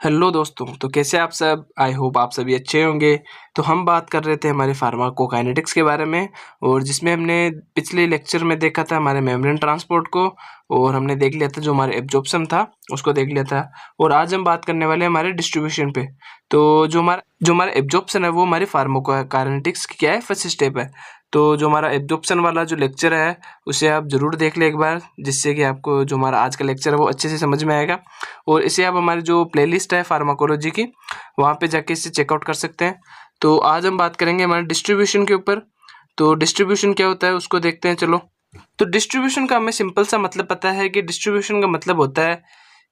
Hello दोस्तों, तो कैसे आप सब। आई होप आप सभी अच्छे होंगे। तो हम बात कर रहे थे हमारे फार्माकोकाइनेटिक्स के बारे में, और जिसमें हमने पिछले लेक्चर में देखा था हमारे मेम्ब्रेन ट्रांसपोर्ट को, और हमने देख लिया था जो हमारे एब्जॉर्प्शन था उसको देख लिया था। और आज हम बात करने वाले हैं हमारे डिस्ट्रीब्यूशन पे। तो जो हमारा एब्जॉर्प्शन है वो हमारी फार्माकोकाइनेटिक्स की क्या है, फर्स्ट स्टेप है। तो जो हमारा एब्जॉर्प्शन वाला जो लेक्चर है उसे आप ज़रूर देख लें एक बार, जिससे कि आपको जो हमारा आज का लेक्चर है वो अच्छे से समझ में आएगा। और इसे आप हमारी जो प्लेलिस्ट है फार्माकोलॉजी की, वहाँ पे जाके इसे चेकआउट कर सकते हैं। तो आज हम बात करेंगे हमारे डिस्ट्रीब्यूशन के ऊपर। तो डिस्ट्रीब्यूशन क्या होता है उसको देखते हैं, चलो। तो डिस्ट्रीब्यूशन का हमें सिंपल सा मतलब पता है कि डिस्ट्रीब्यूशन का मतलब होता है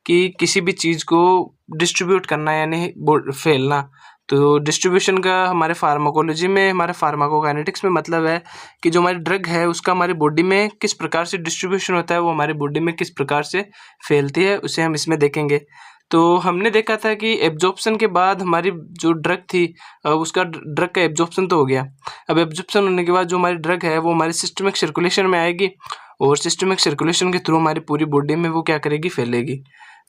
कि किसी भी चीज़ को डिस्ट्रीब्यूट करना, यानी फैलना। तो डिस्ट्रीब्यूशन का हमारे फार्माकोलॉजी में, हमारे फार्माकोकाइनेटिक्स में मतलब है कि जो हमारी ड्रग है उसका हमारी बॉडी में किस प्रकार से डिस्ट्रीब्यूशन होता है, वो हमारी बॉडी में किस प्रकार से फैलती है, उसे हम इसमें देखेंगे। तो हमने देखा था कि एब्जॉर्प्शन के बाद हमारी जो ड्रग थी, उसका ड्रग का एब्जॉर्प्शन तो हो गया। अब एब्जॉर्प्शन होने के बाद जो हमारी ड्रग है वो हमारी सिस्टमिक सर्कुलेशन में आएगी, और सिस्टमिक सर्कुलेशन के थ्रू हमारी पूरी बॉडी में वो क्या करेगी, फैलेगी।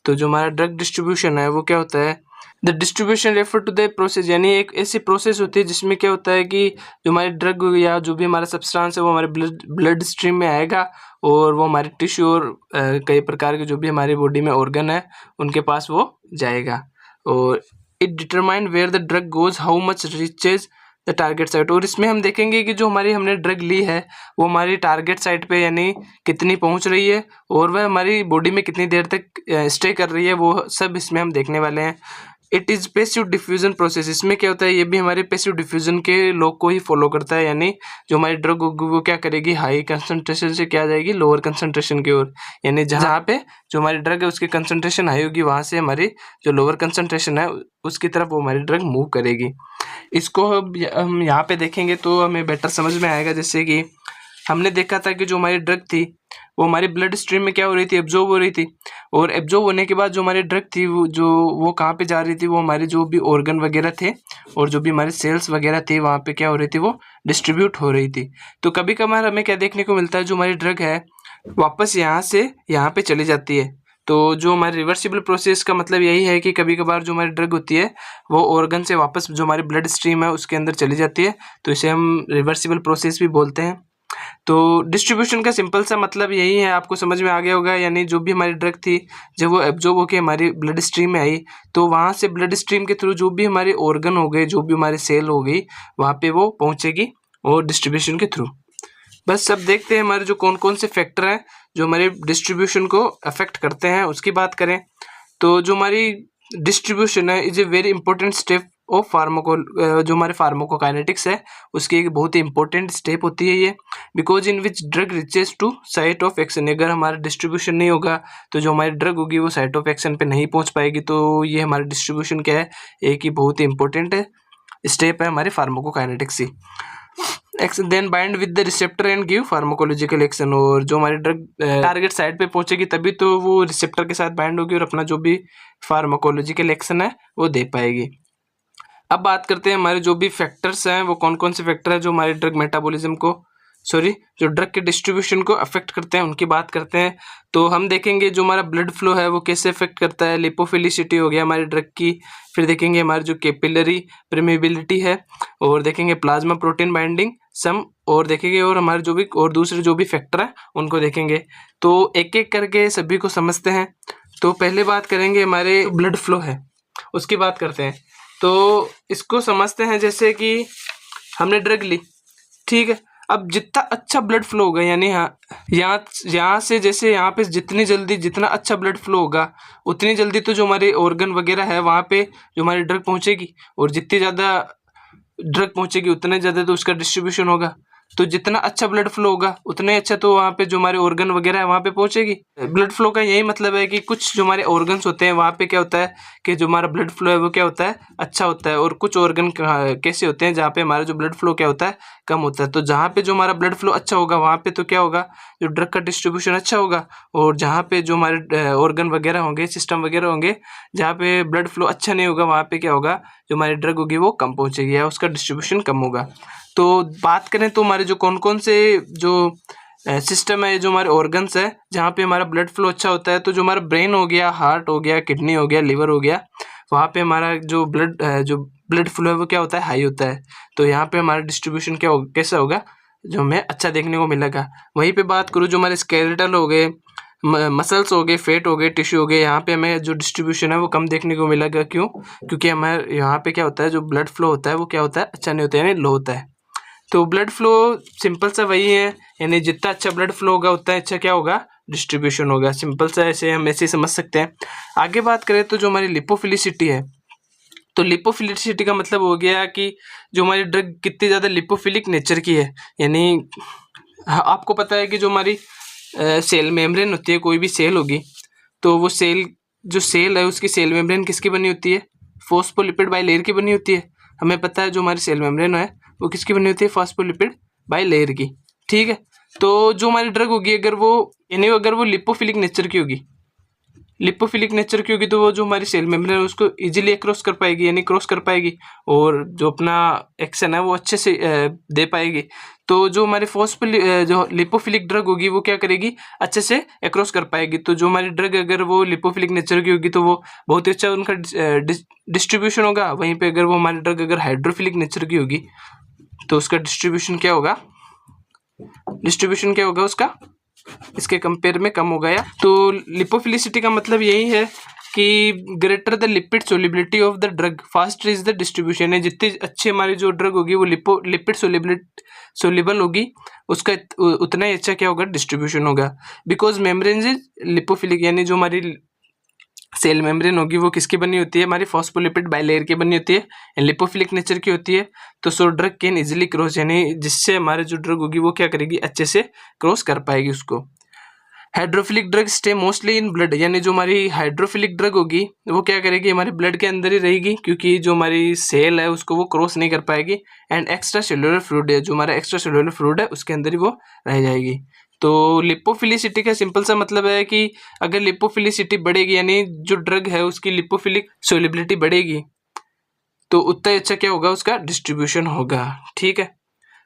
तो जो हमारा ड्रग डिस्ट्रीब्यूशन है वो क्या होता है, the distribution refer to the process, यानी एक ऐसी प्रोसेस होती है जिसमें क्या होता है कि जो हमारी ड्रग या जो भी हमारा सब्सटेंस है वो हमारे ब्लड स्ट्रीम में आएगा, और वो हमारे टिश्यू और कई प्रकार के जो भी हमारी बॉडी में ऑर्गन है उनके पास वो जाएगा। और it determine where the drug goes, how much reaches the target site. और इसमें हम देखेंगे कि जो हमारी हमने ड्रग ली है वो हमारी टारगेट साइट पे यानी कितनी पहुंच रही है, और वह हमारी बॉडी में कितनी देर तक स्टे कर रही है, वो सब इसमें हम देखने वाले हैं। It is passive diffusion process. इसमें क्या होता है, ये भी हमारे पैसिव डिफ्यूजन के लॉ को ही फॉलो करता है, यानी जो हमारी ड्रग होगी वो क्या करेगी, हाई कंसंट्रेशन से क्या जाएगी, लोअर कंसंट्रेशन की ओर। यानी जहाँ पे जो हमारी ड्रग है उसकी कंसंट्रेशन हाई होगी, वहाँ से हमारी जो लोअर कंसंट्रेशन है उसकी तरफ वो हमारी ड्रग मूव करेगी। इसको हम यहाँ पे देखेंगे तो हमें बेटर समझ में आएगा। जैसे कि हमने देखा था कि जो हमारी ड्रग थी वो हमारी ब्लड स्ट्रीम में क्या हो रही थी, एब्जॉर्ब हो रही थी। और एब्जॉर्ब होने के बाद जो हमारी ड्रग थी वो कहाँ पे जा रही थी, वो हमारे जो भी ऑर्गन वगैरह थे और जो भी हमारे सेल्स वगैरह थे वहाँ पे क्या हो रही थी, वो डिस्ट्रीब्यूट हो रही थी। तो कभी कभार हमें क्या देखने को मिलता है, जो हमारी ड्रग है वापस यहाँ से यहाँ पे चली जाती है। तो जो हमारी रिवर्सिबल प्रोसेस का मतलब यही है कि कभी कभार जो हमारी ड्रग होती है वो ऑर्गन से वापस जो हमारी ब्लड स्ट्रीम है उसके अंदर चली जाती है, तो इसे हम रिवर्सिबल प्रोसेस भी बोलते हैं। तो डिस्ट्रीब्यूशन का सिंपल सा मतलब यही है, आपको समझ में आ गया होगा। यानी जो भी हमारी ड्रग थी जब वो एब्जॉर्ब होकर हमारी ब्लड स्ट्रीम में आई, तो वहाँ से ब्लड स्ट्रीम के थ्रू जो भी हमारे ऑर्गन हो गए, जो भी हमारी सेल हो गई, वहाँ पे वो पहुँचेगी और डिस्ट्रीब्यूशन के थ्रू। बस सब देखते हैं हमारे जो कौन कौन से फैक्टर हैं जो हमारे डिस्ट्रीब्यूशन को अफेक्ट करते हैं, उसकी बात करें। तो जो हमारी डिस्ट्रीब्यूशन है is a very important step of जो हमारे फार्माकोकाइनेटिक्स है उसकी एक बहुत ही इंपॉर्टेंट स्टेप होती है ये, because in which drug reaches to site of action. अगर हमारा डिस्ट्रीब्यूशन नहीं होगा तो जो हमारी ड्रग होगी वो साइट ऑफ एक्शन पे नहीं पहुंच पाएगी। तो ये हमारा डिस्ट्रीब्यूशन क्या है, एक ही बहुत ही इंपॉर्टेंट स्टेप है हमारे फार्माकोकाइनेटिक्स ही। Action then bind with the receptor and give pharmacological action. और जो हमारी ड्रग टारगेट साइट पे पहुंचेगी तभी तो वो रिसेप्टर के साथ बाइंड होगी और अपना जो भी फार्माकोलॉजिकल एक्शन है वो दे पाएगी। अब बात करते हैं हमारे जो भी फैक्टर्स हैं वो कौन कौन से फैक्टर हैं जो हमारे ड्रग मेटाबॉलिज्म को, जो ड्रग के डिस्ट्रीब्यूशन को अफेक्ट करते हैं, उनकी बात करते हैं। तो हम देखेंगे जो हमारा ब्लड फ्लो है वो कैसे अफेक्ट करता है, लिपोफिलिसिटी हो गया हमारी ड्रग की। फिर देखेंगे हमारी जो कैपिलरी परमेबिलिटी है, और देखेंगे प्लाज्मा प्रोटीन बाइंडिंग सम, और देखेंगे और हमारे जो भी और दूसरे जो भी फैक्टर हैं उनको देखेंगे। तो एक एक करके सभी को समझते हैं। तो पहले बात करेंगे हमारे ब्लड फ्लो है उसकी बात करते हैं। तो इसको समझते हैं जैसे कि हमने ड्रग ली, ठीक है। अब जितना अच्छा ब्लड फ्लो होगा, यानी यहाँ से जैसे यहाँ पे जितना अच्छा ब्लड फ्लो होगा उतनी जल्दी तो जो हमारे ऑर्गन वगैरह है वहाँ पे जो हमारी ड्रग पहुँचेगी, और जितनी ज़्यादा ड्रग पहुँचेगी उतने ज़्यादा तो उसका डिस्ट्रीब्यूशन होगा। तो जितना अच्छा ब्लड फ्लो होगा उतने अच्छा तो वहाँ पे जो हमारे ऑर्गन वगैरह है वहाँ पे पहुँचेगी। ब्लड फ्लो का यही मतलब है कि कुछ जो हमारे ऑर्गन्स होते हैं वहाँ पे क्या होता है कि जो हमारा ब्लड फ्लो है वो क्या होता है, अच्छा होता है। और कुछ ऑर्गन कैसे होते हैं जहाँ पे हमारा जो ब्लड फ्लो क्या होता है, कम होता है। तो जहाँ पे जो हमारा ब्लड फ्लो अच्छा होगा वहाँ पे तो क्या होगा, जो ड्रग का डिस्ट्रीब्यूशन अच्छा होगा। और जहाँ पे जो हमारे ऑर्गन वगैरह होंगे, सिस्टम वगैरह होंगे, जहाँ पे ब्लड फ्लो अच्छा नहीं होगा वहाँ पे क्या होगा, जो हमारी ड्रग होगी वो कम पहुँचेगी या उसका डिस्ट्रीब्यूशन कम होगा। तो बात करें तो हमारे जो कौन कौन से जो सिस्टम है, जो हमारे ऑर्गन्स है जहाँ पे हमारा ब्लड फ्लो अच्छा होता है, तो जो हमारा ब्रेन हो गया, हार्ट हो गया, किडनी हो गया, लिवर हो गया, वहाँ पे हमारा जो ब्लड फ्लो है वो क्या होता है, हाई होता है। तो यहाँ पे हमारा डिस्ट्रीब्यूशन कैसा होगा, जो हमें अच्छा देखने को मिलेगा। वहीं पे बात करूँ जो हमारे स्केलेटल हो गए, मसल्स हो गए, फेट हो गए, टिश्यू हो गए, यहाँ पे हमें जो डिस्ट्रीब्यूशन है वो कम देखने को मिलेगा। क्यों? क्योंकि हमारे यहाँ पे क्या होता है, जो ब्लड फ्लो होता है वो क्या होता है, अच्छा नहीं होता है, यानी लो होता है। तो ब्लड फ्लो सिंपल सा वही है, यानी जितना अच्छा ब्लड फ्लो होगा उतना अच्छा क्या होगा, डिस्ट्रीब्यूशन होगा। सिंपल सा ऐसे हम ऐसे समझ सकते हैं। आगे बात करें तो जो हमारी लिपोफिलिसिटी है, तो लिपोफिलिसिटी का मतलब हो गया कि जो हमारी ड्रग कितनी ज़्यादा लिपोफिलिक नेचर की है। यानी आपको पता है कि जो हमारी सेल मेम्ब्रेन होती है, कोई भी सेल होगी, तो वो जो सेल है उसकी सेल मेम्ब्रेन किसकी बनी होती है, फॉस्फोलिपिड बाइलेयर की बनी होती है। हमें पता है जो हमारी सेल मेम्ब्रेन है वो किसकी बनी होती है, फॉस्फोलिपिड बाइलेयर की। ठीक है, तो जो हमारी ड्रग होगी अगर वो लिपोफिलिक नेचर की होगी, लिपोफिलिक नेचर की होगी, तो वो जो हमारी सेल मेम्ब्रेन है उसको इजीली क्रॉस कर पाएगी, यानी क्रॉस कर पाएगी, और जो अपना एक्शन है वो अच्छे से दे पाएगी। तो जो हमारी जो लिपोफिलिक ड्रग होगी वो क्या करेगी, अच्छे से क्रॉस कर पाएगी। तो जो हमारी ड्रग अगर वो लिपोफिलिक नेचर की होगी तो वो बहुत ही अच्छा उनका डिस्ट्रीब्यूशन होगा। वहीं पे अगर वो हमारी ड्रग अगर हाइड्रोफिलिक नेचर की होगी तो उसका डिस्ट्रीब्यूशन क्या होगा उसका, इसके कंपेयर में कम हो गया। तो लिपोफिलिसिटी का मतलब यही है कि greater the lipid solubility of the drug faster is the distribution है। जितनी अच्छी हमारी जो ड्रग होगी वो लिपिड सोलिबल होगी, उसका उतना ही अच्छा क्या होगा, डिस्ट्रीब्यूशन होगा। बिकॉज मेम्ब्रेन इज लिपोफिलिक, यानी जो हमारी सेल मेम्ब्रेन होगी वो किसकी बनी होती है, हमारी फॉस्फोलिपिड बाइलेयर की बनी होती है, लिपोफिलिक नेचर की होती है। तो so drug can easily cross, यानी जिससे हमारे जो ड्रग होगी वो क्या करेगी, अच्छे से क्रॉस कर पाएगी उसको। Hydrophilic drug stay mostly in blood, यानी जो हमारी हाइड्रोफिलिक ड्रग होगी वो क्या करेगी, हमारे ब्लड के अंदर ही रहेगी, क्योंकि जो हमारी सेल है उसको वो क्रॉस नहीं कर पाएगी। एंड एक्स्ट्रा सेलुलर फ्लूइड है, जो हमारा एक्स्ट्रा सेलुलर फ्लूइड है उसके अंदर ही वो रह जाएगी। तो लिपोफिलिसिटी का सिंपल सा मतलब है कि अगर लिपोफिलिसिटी बढ़ेगी, यानी जो ड्रग है उसकी लिपोफिलिक सोलिबिलिटी बढ़ेगी, तो उतना अच्छा क्या होगा, उसका डिस्ट्रीब्यूशन होगा। ठीक है,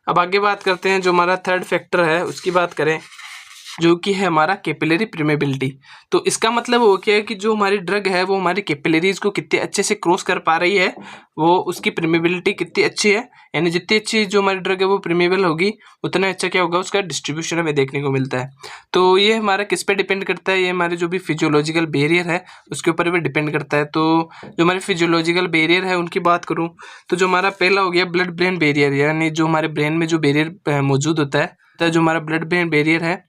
अब आगे बात करते हैं, जो हमारा थर्ड फैक्टर है उसकी बात करें, जो कि है हमारा कैपिलरी परमेबिलिटी। तो इसका मतलब हो गया है कि जो हमारी ड्रग है वो हमारी कैपिलरीज को कितने अच्छे से क्रॉस कर पा रही है, वो उसकी परमेबिलिटी कितनी अच्छी है। यानी जितनी अच्छी जो हमारी ड्रग है वो परमेबल होगी, उतना अच्छा क्या होगा, उसका डिस्ट्रीब्यूशन हमें देखने को मिलता है। तो ये हमारा किस पे डिपेंड करता है, ये हमारे जो भी फिजियोलॉजिकल बैरियर है उसके ऊपर भी डिपेंड करता है। तो जो हमारे फिजियोलॉजिकल बैरियर है उनकी बात करूँ तो जो हमारा पहला हो गया ब्लड ब्रेन बैरियर, यानी जो हमारे ब्रेन में जो बैरियर मौजूद होता है, जो हमारा ब्लड ब्रेन बैरियर है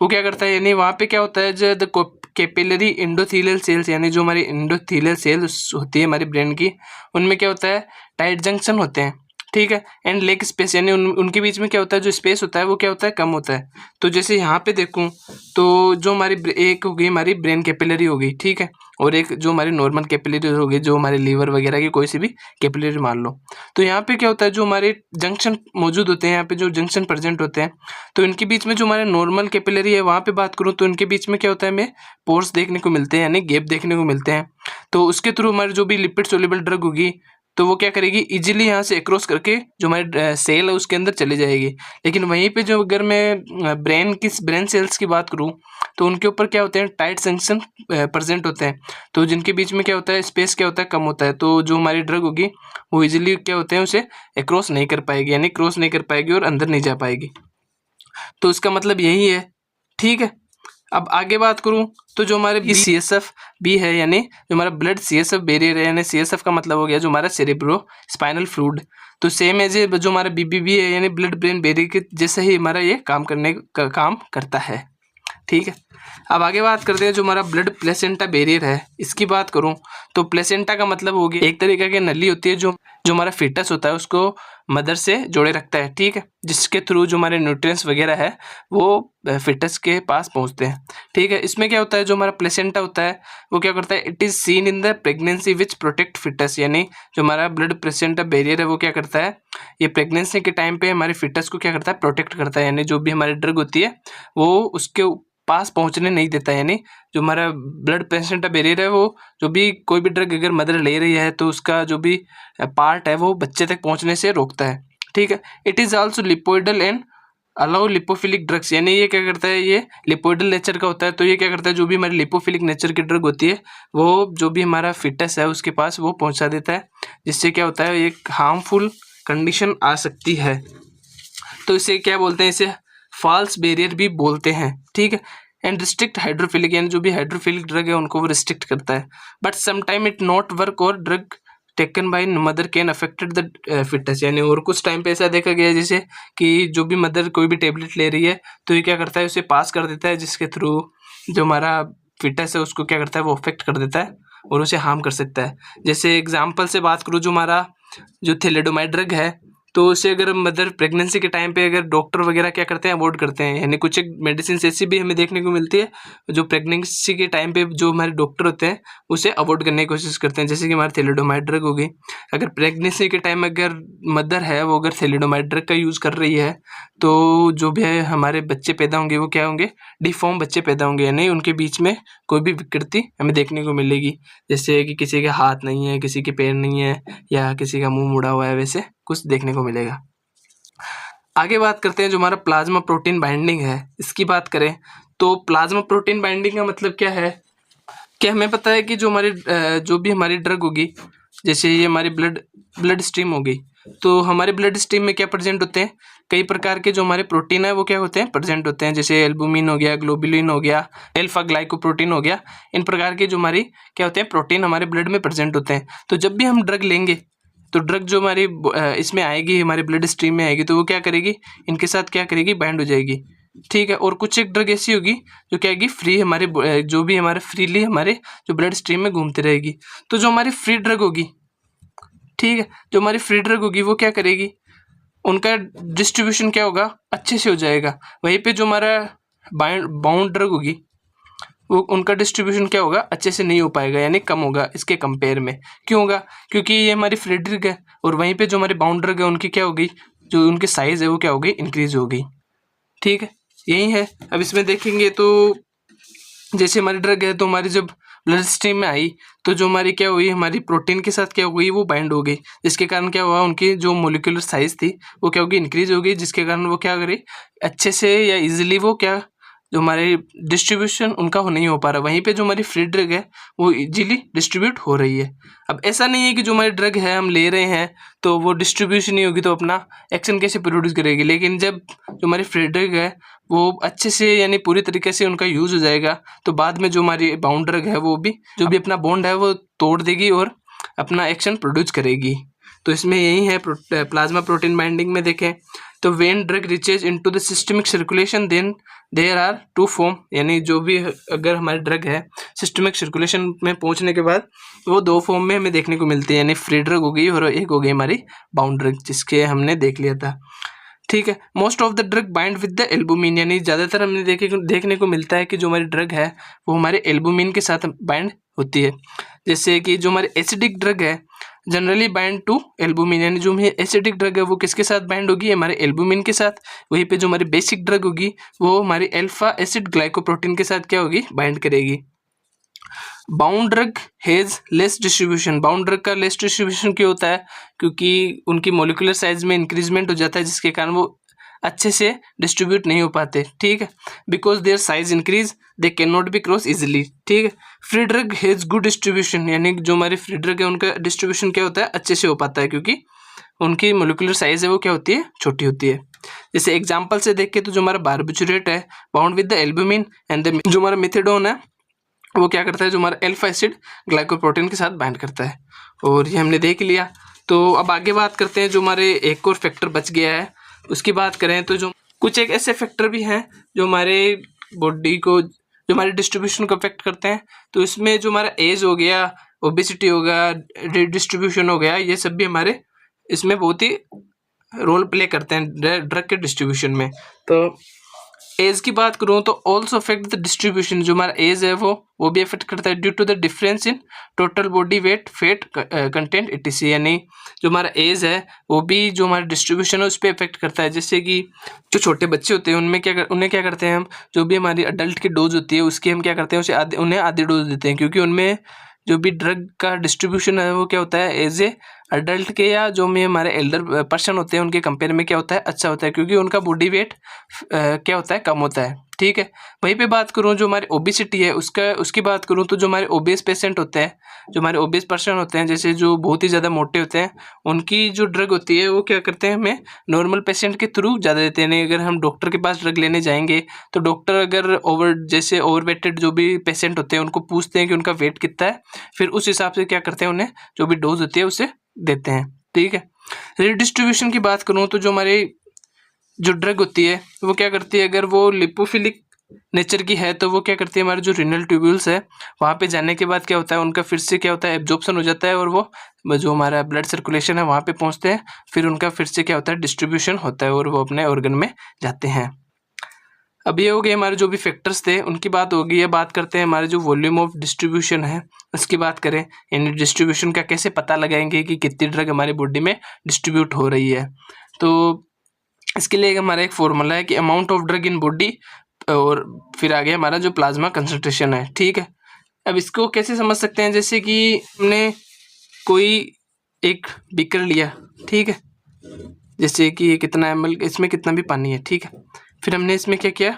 वो क्या करता है, यानी वहाँ पे क्या होता है, जो द कैपिलरी एंडोथेलियल सेल्स, यानी जो हमारी एंडोथेलियल सेल्स होती है हमारी ब्रेन की, उनमें क्या होता है, टाइट जंक्शन होते हैं। ठीक है, एंड लेग स्पेस, यानी उनके बीच में क्या होता है, जो स्पेस होता है वो क्या होता है, कम होता है। तो जैसे यहाँ पे देखूँ तो जो हमारी एक हो गई हमारी ब्रेन कैपिलरी हो गई, ठीक है, और एक जो हमारी नॉर्मल कैपिलरी हो गई, जो हमारे लीवर वगैरह की कोई सी भी कैपिलरी मान लो। तो यहाँ पे क्या होता है, जो हमारे जंक्शन मौजूद होते हैं, यहाँ पे जो जंक्शन प्रेजेंट होते हैं, तो इनके बीच में जो हमारे नॉर्मल कैपिलरी है वहाँ पे बात करूँ तो इनके बीच में क्या होता है, हमें पोर्स देखने को मिलते हैं, यानी गैप देखने को मिलते हैं। तो उसके थ्रू हमारी जो भी लिपिड सोल्यूबल ड्रग होगी तो वो क्या करेगी, इजीली यहाँ से क्रॉस करके जो हमारे सेल है उसके अंदर चली जाएगी। लेकिन वहीं पे जो अगर मैं ब्रेन सेल्स की बात करूँ तो उनके ऊपर क्या होते हैं, टाइट जंक्शन प्रेजेंट होते हैं। तो जिनके बीच में क्या होता है, स्पेस क्या होता है, कम होता है। तो जो हमारी ड्रग होगी वो इजीली क्या होते हैं, उसे क्रॉस नहीं कर पाएगी, यानी क्रॉस नहीं कर पाएगी और अंदर नहीं जा पाएगी। तो इसका मतलब यही है। ठीक है, अब आगे बात करूं तो जो हमारे CSF भी है, यानी जो हमारा ब्लड CSF बैरियर है, यानी CSF का मतलब हो गया जो हमारा सेरेब्रो स्पाइनल फ्लूइड। तो सेम एज जो हमारा BBB है, यानी ब्लड ब्रेन बैरियर के जैसे ही हमारा ये काम करता है। ठीक है, अब आगे बात करते हैं जो हमारा ब्लड प्लेसेंटा बैरियर है, इसकी बात करूं तो प्लेसेंटा का मतलब हो गया एक तरीके की नली होती है जो हमारा फीटस होता है उसको मदर से जोड़े रखता है। ठीक है, जिसके थ्रू जो हमारे न्यूट्रिएंट्स वगैरह है वो फीटस के पास पहुंचते हैं। ठीक है, इसमें क्या होता है, जो हमारा प्लेसेंटा होता है वो क्या करता है, it is seen in the pregnancy which protect foetus, यानी जो हमारा ब्लड प्लेसेंटा बैरियर है वो क्या करता है, ये प्रेगनेंसी के टाइम पे हमारे फीटस को क्या करता है, प्रोटेक्ट करता है। यानी जो भी हमारी ड्रग होती है वो उसके पास पहुंचने नहीं देता है। यानी जो हमारा ब्लड प्लेसेंटा बैरियर है वो जो भी कोई भी ड्रग अगर मदर ले रही है तो उसका जो भी पार्ट है वो बच्चे तक पहुंचने से रोकता है। ठीक है, it is also lipoidal and allow lipophilic drugs, यानी ये क्या करता है, ये लिपोइडल नेचर का होता है। तो ये क्या करता है, जो भी हमारी लिपोफिलिक नेचर की ड्रग होती है वो जो भी हमारा फिटस है उसके पास वो पहुंचा देता है, जिससे क्या होता है एक हार्मफुल कंडीशन आ सकती है। तो इसे क्या बोलते हैं, इसे फॉल्स बैरियर भी बोलते हैं, ठीक है। एंड रिस्ट्रिक्ट हाइड्रोफिलिक, यानी जो भी हाइड्रोफिलिक ड्रग है उनको वो रिस्ट्रिक्ट करता है। But sometime it not work और drug taken by mother can affected the fitness, यानी और कुछ टाइम पे ऐसा देखा गया है जैसे कि जो भी मदर कोई भी टेबलेट ले रही है तो ये क्या करता है, उसे पास कर देता है, जिसके थ्रू जो हमारा फिटनेस है उसको क्या करता है, वो अफेक्ट कर देता है और उसे हार्म कर सकता है। जैसे एग्जाम्पल से बात करूँ, जो हमारा जो थैलेडोमाइड ड्रग है, तो उसे अगर मदर प्रेगनेंसी के टाइम पे अगर डॉक्टर वगैरह क्या करते हैं, अवॉइड करते हैं। यानी कुछ एक मेडिसिन ऐसी भी हमें देखने को मिलती है जो प्रेगनेंसी के टाइम पे जो हमारे डॉक्टर होते हैं उसे अवॉइड करने की कोशिश करते हैं, जैसे कि हमारी थैलेडोमाइड ड्रग हो गई। अगर प्रेगनेंसी के टाइम अगर मदर है वो अगर थैलेडोमाइड ड्रग का यूज़ कर रही है तो जो भी है हमारे बच्चे पैदा होंगे वो क्या होंगे, डिफॉर्म बच्चे पैदा होंगे, यानी उनके बीच में कोई भी विकृति हमें देखने को मिलेगी, जैसे कि किसी के हाथ नहीं है, किसी के पैर नहीं है, या किसी का मुंह मुड़ा हुआ है, वैसे कुछ देखने को मिलेगा। आगे बात करते हैं जो हमारा प्लाज्मा प्रोटीन बाइंडिंग है, इसकी बात करें तो प्लाज्मा प्रोटीन बाइंडिंग का मतलब क्या है कि हमें पता है कि जो भी हमारी ड्रग होगी, जैसे ये हमारी ब्लड स्ट्रीम होगी, तो हमारे ब्लड स्ट्रीम में क्या प्रेजेंट होते हैं, कई प्रकार के जो हमारे प्रोटीन है वो क्या होते हैं, प्रेजेंट होते हैं। जैसे एल्बुमिन हो गया, ग्लोबुलिन हो गया, अल्फा ग्लाइकोप्रोटीन हो गया, इन प्रकार के जो हमारी क्या होते हैं, प्रोटीन हमारे ब्लड में प्रेजेंट होते हैं। तो जब भी हम ड्रग लेंगे तो ड्रग जो हमारी इसमें आएगी, हमारे ब्लड स्ट्रीम में आएगी, तो वो क्या करेगी, इनके साथ क्या करेगी, बाइंड हो जाएगी, ठीक है। और कुछ एक ड्रग ऐसी होगी जो क्या आएगी, फ्री हमारे जो भी हमारे फ्रीली हमारे जो ब्लड स्ट्रीम में घूमती रहेगी। तो जो हमारी फ्री ड्रग होगी, ठीक है, जो हमारी फ्री ड्रग होगी वो क्या करेगी, उनका डिस्ट्रीब्यूशन क्या होगा, अच्छे से हो जाएगा। वहीं पे जो हमारा बाउंड ड्रग होगी वो उनका डिस्ट्रीब्यूशन क्या होगा, अच्छे से नहीं हो पाएगा, यानी कम होगा इसके कंपेयर में। क्यों होगा, क्योंकि ये हमारी फ्री ड्रग है और वहीं पे जो हमारे बाउंड ड्रग है उनकी क्या होगी, जो उनकी साइज है वो क्या होगी, इंक्रीज होगी, ठीक है। यही है। अब इसमें देखेंगे तो जैसे हमारी ड्रग है तो हमारी जब ब्लड स्ट्रीम में आई तो जो हमारी क्या हुई, हमारी प्रोटीन के साथ क्या हो गई, वो बाइंड हो गई, जिसके कारण क्या हुआ, उनकी जो मोलिकुलर साइज थी वो क्या होगी, इंक्रीज हो गई, जिसके कारण वो क्या करी, अच्छे से या इजीली वो क्या जो हमारे डिस्ट्रीब्यूशन उनका हो नहीं हो पा रहा। वहीं पे जो हमारी फ्री ड्रग है वो इजीली डिस्ट्रीब्यूट हो रही है। अब ऐसा नहीं है कि जो हमारी ड्रग है हम ले रहे हैं तो वो डिस्ट्रीब्यूशन नहीं होगी तो अपना एक्शन कैसे प्रोड्यूस करेगी, लेकिन जब जो हमारी फ्री ड्रग है वो अच्छे से यानी पूरी तरीके से उनका यूज़ हो जाएगा तो बाद में जो हमारी बाउंड ड्रग है वो भी जो भी अपना बॉन्ड है वो तोड़ देगी और अपना एक्शन प्रोड्यूस करेगी। तो इसमें यही है प्लाज्मा प्रोटीन बाइंडिंग में देखें तो when drug reaches into the systemic circulation then there are two form, यानी जो भी अगर हमारी ड्रग है सिस्टमिक सर्कुलेशन में पहुंचने के बाद वो दो फॉर्म में हमें देखने को मिलती है, यानी फ्री ड्रग हो गई और एक हो गई हमारी बाउंड ड्रग, जिसके हमने देख लिया था, ठीक है। Most of the drug bind with the albumin, यानी ज़्यादातर हमने देखने को मिलता है कि जो हमारी ड्रग है वो हमारे एल्बुमिन के साथ बाइंड होती है। जैसे कि जो हमारी एसिडिक ड्रग है जनरली बाइंड टू एल्बुमिन, यानी जो हमारी एसिडिक ड्रग है वो किसके साथ बाइंड होगी, हमारे एल्बुमिन के साथ। वहीं पे जो हमारी बेसिक ड्रग होगी वो हमारी अल्फा एसिड ग्लाइकोप्रोटीन के साथ क्या होगी, बाइंड करेगी। Bound drug has less distribution, bound drug का लेस डिस्ट्रीब्यूशन क्यों होता है, क्योंकि उनकी मोलिकुलर साइज में इंक्रीजमेंट हो जाता है, जिसके कारण वो अच्छे से डिस्ट्रीब्यूट नहीं हो पाते, ठीक है। Because their size increase they can not be cross easily, ठीक है। Free drug has good distribution, यानी जो हमारी फ्री ड्रग है उनका डिस्ट्रीब्यूशन क्या होता है, अच्छे से हो पाता है, क्योंकि उनकी मोलिकुलर साइज है वो क्या होती है, छोटी होती है। जैसे एग्जाम्पल से देखें तो जो हमारा बारबिचुरेट है bound with the albumin and जो हमारा मिथेडोन है वो क्या करता है, जो हमारा अल्फा एसिड ग्लाइकोप्रोटीन के साथ बाइंड करता है, और ये हमने देख लिया। तो अब आगे बात करते हैं जो हमारे एक और फैक्टर बच गया है उसकी बात करें तो जो कुछ एक ऐसे फैक्टर भी हैं जो हमारे बॉडी को जो हमारे डिस्ट्रीब्यूशन को अफेक्ट करते हैं। तो इसमें जो हमारा एज हो गया, ओबेसिटी हो गया, डिस्ट्रीब्यूशन हो गया, ये सब भी हमारे इसमें बहुत ही रोल प्ले करते हैं ड्रग के डिस्ट्रीब्यूशन में। तो एज की बात करूँ तो ऑल्सो अफेक्ट द डिस्ट्रीब्यूशन, जो हमारा एज है वो भी अफेक्ट करता है due to the difference in total body weight fat content etc, यानी जो हमारा एज है वो भी जो हमारा डिस्ट्रीब्यूशन है उस पर अफेक्ट करता है। जैसे कि जो छोटे बच्चे होते हैं उन्हें क्या करते हैं हम, जो भी हमारी अडल्ट की डोज होती है उसकी हम क्या करते हैं उन्हें आधी डोज देते हैं, क्योंकि उनमें जो भी ड्रग का डिस्ट्रीब्यूशन है वो क्या होता है, एज ए अडल्ट के या जो में हमारे एल्डर पर्सन होते हैं उनके कंपेयर में क्या होता है, अच्छा होता है, क्योंकि उनका बॉडी वेट क्या होता है, कम होता है। ठीक है, वहीं पे बात करूँ जो हमारी ओबेसिटी है उसकी बात करूँ तो जो हमारे ओबेस पेशेंट होते हैं, जो हमारे ओबेस पर्सन होते हैं, जैसे जो बहुत ही ज़्यादा मोटे होते हैं, उनकी जो ड्रग होती है वो क्या करते हैं, हमें नॉर्मल पेशेंट के थ्रू ज़्यादा देते हैं। नहीं, अगर हम डॉक्टर के पास ड्रग लेने जाएंगे तो डॉक्टर अगर ओवरवेटेड जो भी पेशेंट होते हैं उनको पूछते हैं कि उनका वेट कितना है, फिर उस हिसाब से क्या करते हैं, उन्हें जो भी डोज होती है उसे देते हैं। ठीक है, रिडिस्ट्रीब्यूशन की बात करूँ तो जो हमारी जो ड्रग होती है वो क्या करती है, अगर वो लिपोफिलिक नेचर की है तो वो क्या करती है, हमारे जो रीनल ट्यूब्यूल्स है वहाँ पे जाने के बाद क्या होता है, उनका फिर से क्या होता है, एब्जॉर्प्शन हो जाता है और वो जो हमारा ब्लड सर्कुलेशन है वहाँ पे पहुँचते हैं, फिर उनका फिर से क्या होता है, डिस्ट्रीब्यूशन होता है और वो अपने ऑर्गन में जाते हैं। अब ये हो गए हमारे जो भी फैक्टर्स थे उनकी बात होगी। अब बात करते हैं हमारे जो वॉल्यूम ऑफ डिस्ट्रीब्यूशन है उसकी बात करें, यानी डिस्ट्रीब्यूशन का कैसे पता लगाएंगे कि कितनी ड्रग हमारी बॉडी में डिस्ट्रीब्यूट हो रही है। तो इसके लिए हमारा एक फॉर्मूला है कि amount of drug in body, और फिर आगे हमारा जो प्लाज्मा कंसंट्रेशन है। ठीक है, अब इसको कैसे समझ सकते हैं, जैसे कि हमने कोई एक बीकर लिया, ठीक है, जैसे कि कितना ml, इसमें कितना भी पानी है, ठीक है, फिर हमने इसमें क्या किया,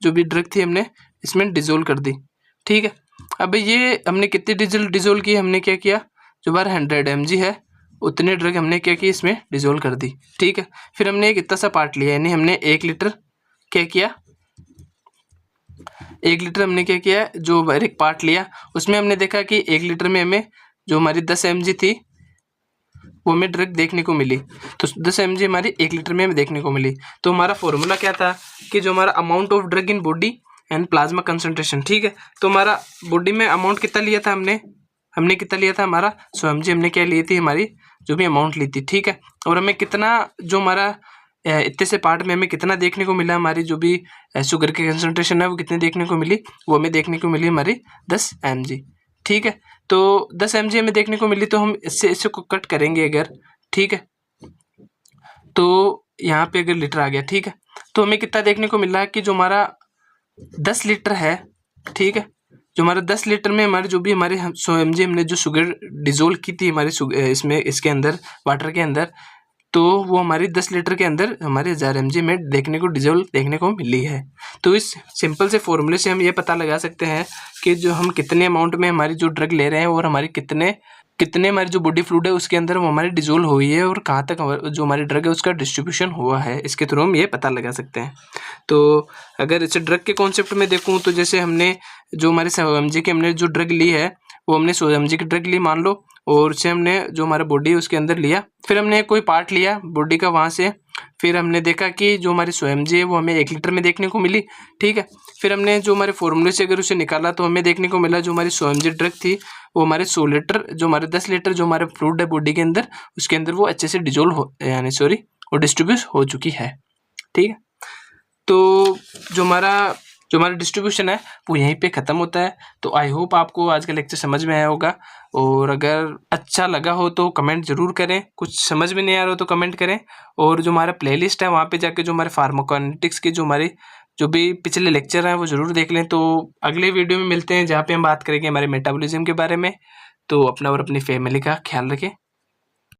जो भी ड्रग थी हमने इसमें डिजोल्व कर दी। ठीक है, अब ये हमने कितनी डिजोल्व की, हमने क्या किया, जो बार 100 mg है उतने ड्रग हमने क्या की, इसमें डिजोल्व कर दी। ठीक है, फिर हमने एक इतना सा पार्ट लिया, यानी हमने 1 लीटर क्या किया, 1 लीटर हमने क्या किया, जो एक पार्ट लिया उसमें हमने देखा कि 1 लीटर में हमें जो हमारी 10 mg थी वो हमें ड्रग देखने को मिली। तो 10 mg हमारी 1 लीटर में हमें देखने को मिली। तो हमारा फॉर्मूला क्या था कि जो हमारा amount of drug in body and plasma concentration. ठीक है, तो हमारा बॉडी में अमाउंट कितना लिया था, हमने कितना लिया था, हमारा 100 mg हमने क्या ली थी, हमारी जो भी अमाउंट ली थी। ठीक है, और हमें कितना, जो हमारा इतने से पार्ट में हमें कितना देखने को मिला, हमारी जो भी शुगर की कंसंट्रेशन है वो कितनी देखने को मिली, वो हमें देखने को मिली हमारी 10 mg। ठीक है, तो 10 mg हमें देखने को मिली, तो हम इससे को कट करेंगे अगर, ठीक है, तो यहाँ पे अगर लीटर आ गया, ठीक है, तो हमें कितना देखने को मिल रहा है कि जो हमारा 10 लीटर है, ठीक है, जो हमारा 10 लीटर में हमारे जो भी हमारे 100 mg हमने जो शुगर डिजोल्व की थी हमारे इसमें, इसके अंदर वाटर के अंदर, तो वो हमारी 10 लीटर के अंदर हमारे 1000 mg में डिजोल्व देखने को मिली है। तो इस सिंपल से फॉर्मूले से हम ये पता लगा सकते हैं कि जो हम कितने अमाउंट में हमारी जो ड्रग ले रहे हैं और हमारी कितने हमारी जो बॉडी फ्लूइड है उसके अंदर वो हमारी डिजोल्व हुई है और कहाँ तक जो हमारी ड्रग है उसका डिस्ट्रीब्यूशन हुआ है, इसके थ्रू हम ये पता लगा सकते हैं। तो अगर इसे ड्रग के कॉन्सेप्ट में देखूँ तो जैसे हमने जो हमारे 100 mg की हमने जो ड्रग ली है वो हमने 100 mg की ड्रग ली मान लो, और उसे हमने जो हमारा बॉडी है उसके अंदर लिया, फिर हमने कोई पार्ट लिया बॉडी का वहाँ से, फिर हमने देखा कि जो हमारी 100 mg है वो हमें 1 लीटर में देखने को मिली। ठीक है, फिर हमने जो हमारे फॉर्मूले से अगर उसे निकाला तो हमें देखने को मिला जो हमारी 100 mg ड्रग थी वो हमारे 100 लीटर, जो हमारे 10 लीटर जो हमारे फ्लूइड है बॉडी के अंदर उसके अंदर वो अच्छे से डिजोल्व हो, यानी सॉरी वो डिस्ट्रीब्यूट हो चुकी है। ठीक है, तो जो हमारा डिस्ट्रीब्यूशन है वो यहीं पे ख़त्म होता है। तो आई होप आपको आज का लेक्चर समझ में आया होगा, और अगर अच्छा लगा हो तो कमेंट ज़रूर करें, कुछ समझ में नहीं आ रहा हो तो कमेंट करें, और जो हमारा प्लेलिस्ट है वहाँ पे जाके जो हमारे फार्माकोकाइनेटिक्स के जो हमारे जो भी पिछले लेक्चर हैं वो ज़रूर देख लें। तो अगले वीडियो में मिलते हैं जहाँ पे हम बात करेंगे हमारे मेटाबॉलिज्म के बारे में। तो अपना और अपनी फैमिली का ख्याल रखें।